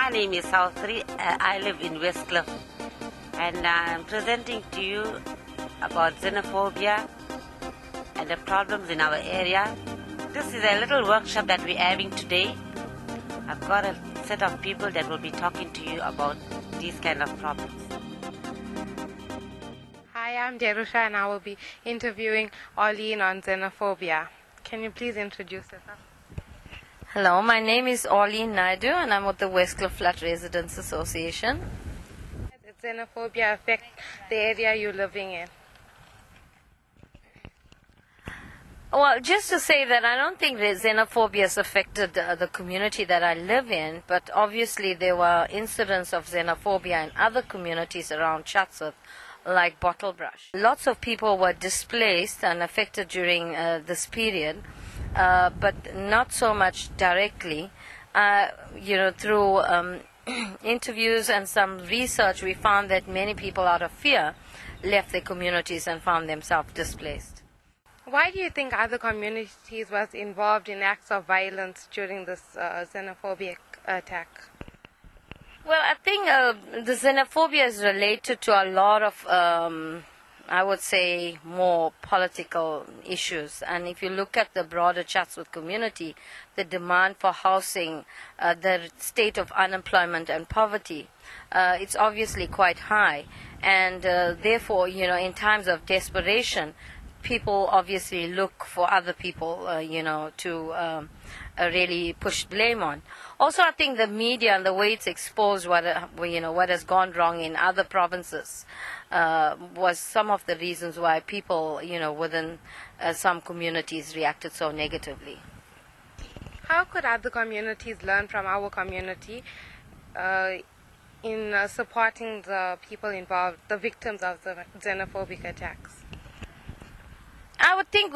My name is Southri. I live in Westcliff, and I'm presenting to you about xenophobia and the problems in our area. This is a little workshop that we're having today. I've got a set of people that will be talking to you about these kind of problems. Hi, I'm Jerusha and I will be interviewing Orleen on xenophobia. Can you please introduce yourself? Hello, my name is Orleen Naidu and I'm with the Westcliff Flat Residents Association. Does xenophobia affect the area you're living in? Well, just to say that I don't think that xenophobia has affected the community that I live in, but obviously there were incidents of xenophobia in other communities around Chatsworth, like Bottlebrush. Lots of people were displaced and affected during this period, but not so much directly. Through interviews and some research, we found that many people out of fear left their communities and found themselves displaced. Why do you think other communities was involved in acts of violence during this xenophobic attack? Well, I think the xenophobia is related to a lot of, I would say, more political issues. And if you look at the broader Chatsworth community, the demand for housing, the state of unemployment and poverty, it's obviously quite high. And therefore, in times of desperation, people obviously look for other people, to really push blame on. Also, I think the media and the way it's exposed what has gone wrong in other provinces was some of the reasons why people, within some communities reacted so negatively. How could other communities learn from our community in supporting the people involved, the victims of the xenophobic attacks? I would think,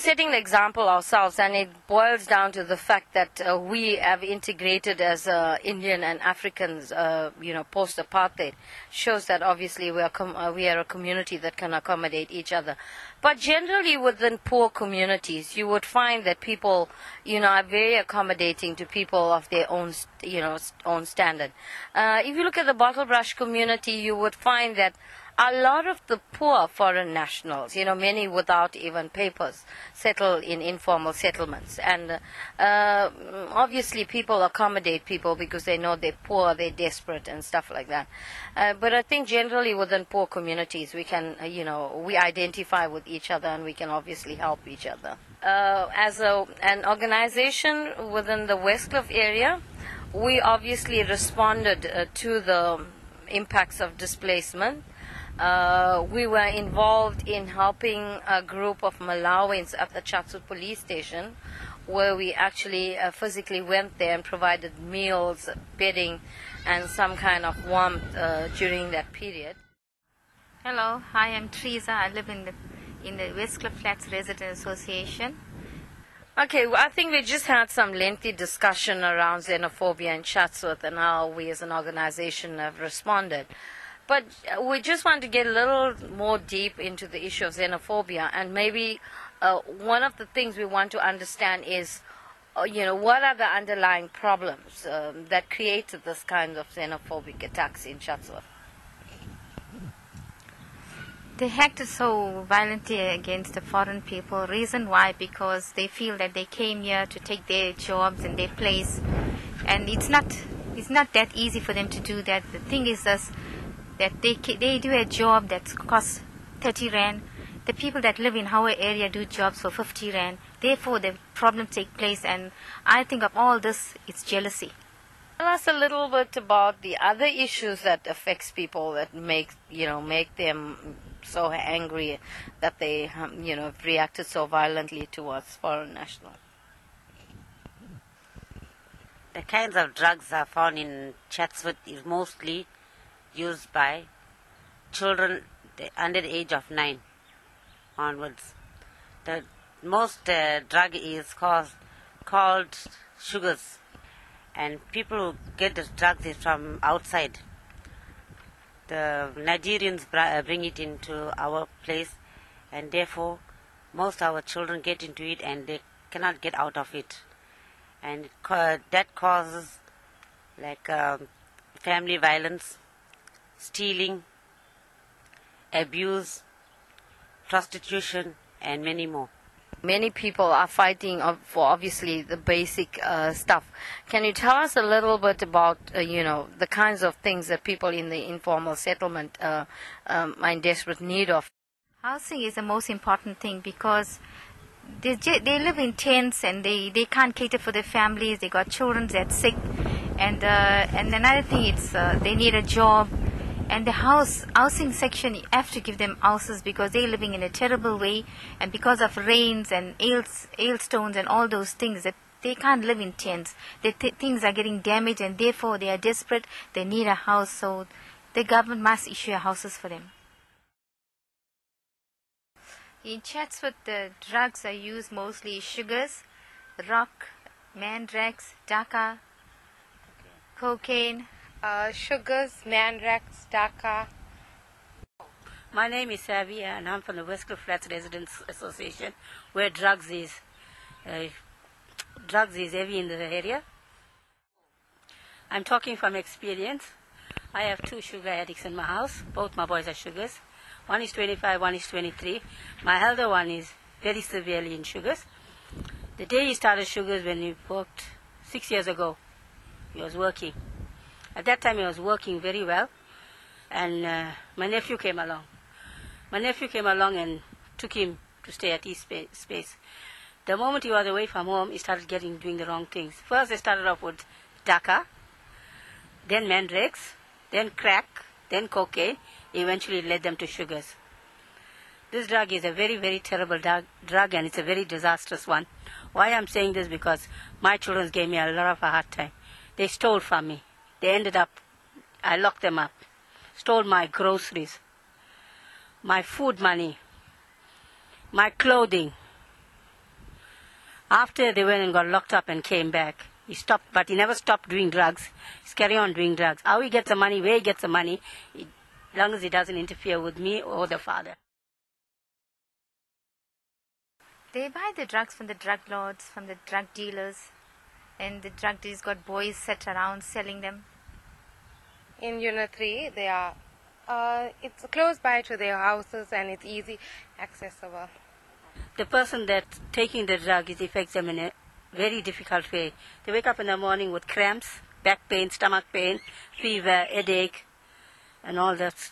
setting the example ourselves, and it boils down to the fact that we have integrated as Indian and Africans, post-apartheid, shows that obviously we are a community that can accommodate each other. But generally within poor communities, you would find that people, are very accommodating to people of their own, own standard. If you look at the Bottlebrush community, you would find that a lot of the poor foreign nationals, many without even papers, settle in informal settlements. And obviously people accommodate people because they know they're poor, they're desperate and stuff like that. But I think generally within poor communities we can, we identify with each other and we can obviously help each other. As an organization within the Westcliff area, we obviously responded to the impacts of displacement. We were involved in helping a group of Malawans at the Chatsworth police station, where we actually physically went there and provided meals, bedding, and some kind of warmth during that period. Hello, hi, I'm Teresa. I live in the Westcliff Flats Resident Association. Okay, well, I think we just had some lengthy discussion around xenophobia in Chatsworth and how we as an organization have responded. But we just want to get a little more deep into the issue of xenophobia, and maybe one of the things we want to understand is, what are the underlying problems that created this kind of xenophobic attacks in Chatsworth? They acted so violently against the foreign people. Reason why? Because they feel that they came here to take their jobs and their place, and it's not that easy for them to do that. The thing is that they do a job that costs 30 Rand. The people that live in our area do jobs for 50 Rand. Therefore, the problem take place, and I think of all this, it's jealousy. Tell us a little bit about the other issues that affects people that make them so angry that they, reacted so violently towards foreign nationals. The kinds of drugs that are found in Chatsworth is mostly used by children under the age of 9 onwards. The most drug is called sugars, and people who get the drugs is from outside. The Nigerians bring it into our place, and therefore most of our children get into it and they cannot get out of it, and that causes like family violence, stealing, abuse, prostitution, and many more. Many people are fighting for obviously the basic stuff. Can you tell us a little bit about the kinds of things that people in the informal settlement are in desperate need of? Housing is the most important thing because they live in tents and they can't cater for their families. They got children that's sick, and another thing is they need a job. And the housing section, you have to give them houses because they're living in a terrible way, and because of rains and hailstones and all those things, that they can't live in tents. Things are getting damaged, and therefore they are desperate. They need a house, so the government must issue houses for them. In Chatsworth, the drugs are used mostly sugars, rock, mandrax, daca, cocaine. Sugars, mandrax, daca. My name is Savia, and I'm from the Westcliff Flats Residents Association, where drugs is heavy in the area. I'm talking from experience. I have 2 sugar addicts in my house. Both my boys are sugars. One is 25, one is 23. My elder one is very severely in sugars. The day he started sugars, when he worked 6 years ago, he was working. At that time, he was working very well, and my nephew came along. My nephew came along and took him to stay at his space. The moment he was away from home, he started doing the wrong things. First, they started off with daca, then mandrax, then crack, then cocaine. Eventually led them to sugars. This drug is a very, very terrible drug, and it's a very disastrous one. Why I'm saying this? Because my children gave me a lot of a hard time. They stole from me. They ended up, I locked them up, stole my groceries, my food money, my clothing. After they went and got locked up and came back, he stopped, but he never stopped doing drugs. He's carrying on doing drugs. How he gets the money, where he gets the money, as long as he doesn't interfere with me or the father. They buy the drugs from the drug lords, from the drug dealers, and the drug dealers got boys set around selling them. In Unit 3, they are. It's close by to their houses and it's easy accessible. The person that's taking the drug, it affects them in a very difficult way. They wake up in the morning with cramps, back pain, stomach pain, fever, headache, and all that.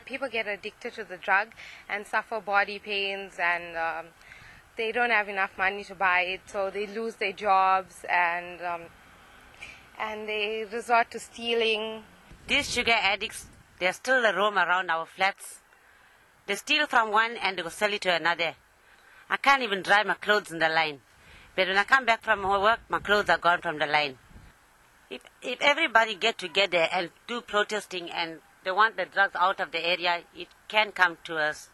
People get addicted to the drug and suffer body pains, and they don't have enough money to buy it, so they lose their jobs, and they resort to stealing. These sugar addicts, they still roam around our flats. They steal from one and they go sell it to another. I can't even dry my clothes in the line. But when I come back from work, my clothes are gone from the line. If everybody get together and do protesting and they want the drugs out of the area, it can come to us.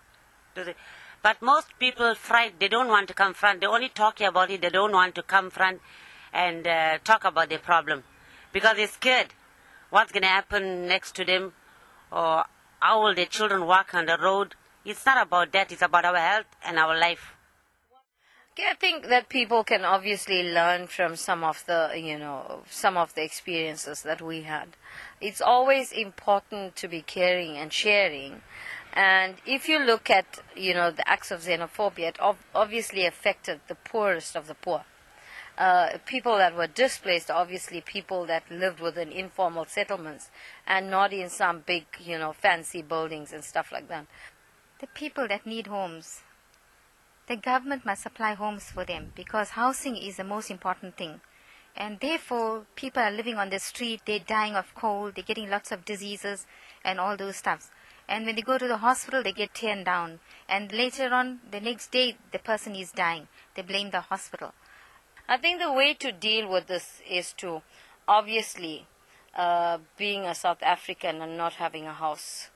But most people they don't want to come front. They only talk about it. They don't want to come front and talk about their problem because they're scared. What's going to happen next to them, or how will their children walk on the road? It's not about that. It's about our health and our life. I think that people can obviously learn from some of the experiences that we had. It's always important to be caring and sharing. And if you look at, the acts of xenophobia, it obviously affected the poorest of the poor. People that were displaced, obviously people that lived within informal settlements and not in some big, fancy buildings and stuff like that. The people that need homes, the government must supply homes for them because housing is the most important thing. And therefore, people are living on the street, they're dying of cold, they're getting lots of diseases and all those stuffs. And when they go to the hospital, they get turned down. And later on, the next day, the person is dying. They blame the hospital. I think the way to deal with this is to, obviously, being a South African and not having a house,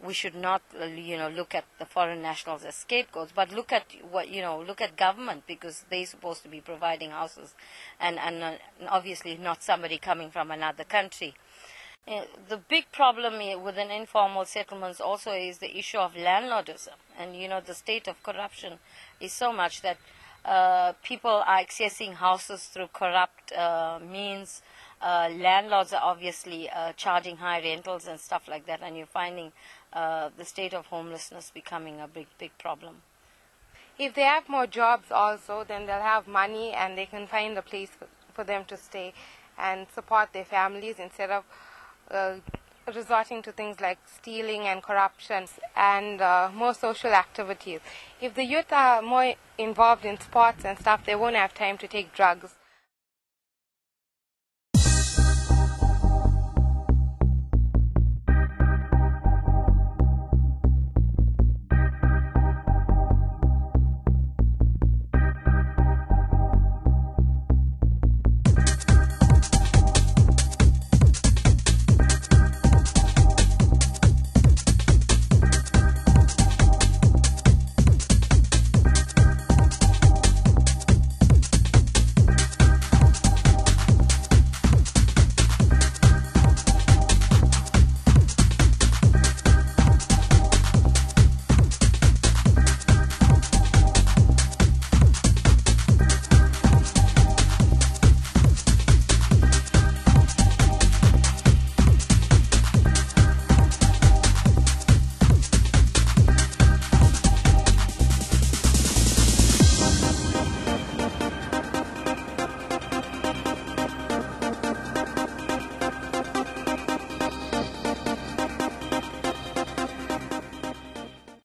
we should not, look at the foreign nationals as scapegoats, but look at look at government because they're supposed to be providing houses, and obviously not somebody coming from another country. The big problem within informal settlements also is the issue of landlordism, and the state of corruption is so much that people are accessing houses through corrupt means. Landlords are obviously charging high rentals and stuff like that, and you're finding the state of homelessness becoming a big problem. If they have more jobs also, then they'll have money and they can find a place for them to stay and support their families instead of resorting to things like stealing and corruption and more social activities. If the youth are more involved in sports and stuff, they won't have time to take drugs.